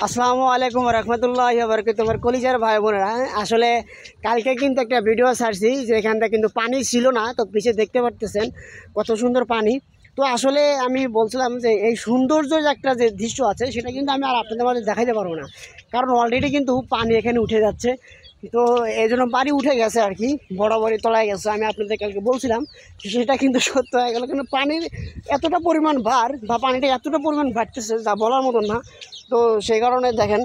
আসসালামু আলাইকুম রহমতুল্লাহি ওয়া বারাকাতুহু। আমার কলিজার ভাই বোনেরা, আসলে কালকে কিন্তু একটা ভিডিও ছাড়ছি যে এখানটা কিন্তু পানি ছিল না, তো পিছিয়ে দেখতে পারতেছেন কত সুন্দর পানি। তো আসলে আমি বলছিলাম যে এই সৌন্দর্য যে একটা যে দৃশ্য আছে সেটা কিন্তু আমি আর আপনাদের মাঝে দেখাইতে পারবো না, কারণ অলরেডি কিন্তু পানি এখানে উঠে যাচ্ছে। তো এই জন্য বাড়ি উঠে গেছে আর কি, বরাবরই তলায় গেছে। আমি আপনাদের কালকে বলছিলাম সেটা কিন্তু সত্য হয়ে গেল, কিন্তু পানির এতটা পরিমাণ ভার বা পানিটা এতটা পরিমাণ বাড়তেছে যা বলার মতন না। তো সেই কারণে দেখেন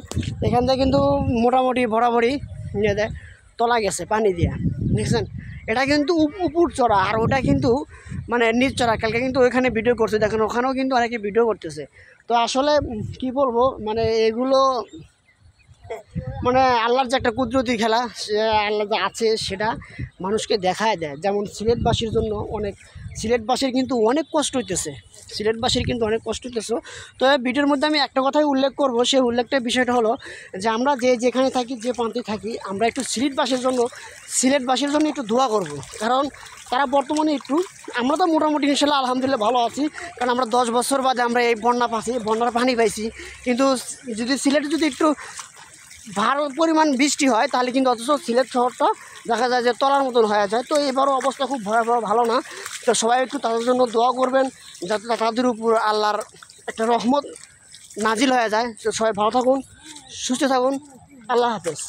এখান থেকে কিন্তু মোটামুটি বরাবরই নিয়ে দেয় তলা গেছে পানি দিয়ে, দেখছেন। এটা কিন্তু উপর চড়া, আর ওটা কিন্তু মানে নিচ চড়া। কালকে কিন্তু ওইখানে ভিডিও করছে, দেখেন ওখানেও কিন্তু অনেকে ভিডিও করতেছে। তো আসলে কি বলবো, মানে এগুলো মানে আল্লাহর যে একটা কুদরতি খেলা, সে আল্লাহ যে আছে সেটা মানুষকে দেখায় দেয়। যেমন সিলেটবাসীর জন্য সিলেটবাসীর কিন্তু অনেক কষ্ট হইতেছে, অনেক কষ্ট হইতেছে। তো ভিডিওর মধ্যে আমি একটা কথাই উল্লেখ করব, সেই উল্লেখটার বিষয়টা হলো যে আমরা যেখানে থাকি, যে প্রান্তে থাকি, আমরা একটু সিলেটবাসীর জন্য একটু দোয়া করব। কারণ তারা বর্তমানে একটু, আমরা তো মোটামুটি ইনশাল্লাহ আলহামদুলিল্লাহ ভালো আছি, কারণ আমরা 10 বছর বাদে আমরা এই বন্যার পানি পাইছি। কিন্তু যদি সিলেটে যদি একটু ভালো পরিমাণ বৃষ্টি হয় তাহলে কিন্তু অথচ সিলেট শহরটা দেখা যায় যে তলার মতন হয়ে যায়। তো এবারও অবস্থা খুব ভয়াবহ, ভালো না। তো সবাই একটু তাদের জন্য দোয়া করবেন যাতে তাদের উপর আল্লাহর একটা রহমত নাজিল হয়ে যায়। তো সবাই ভালো থাকুন, সুস্থ থাকুন, আল্লাহ হাফেজ।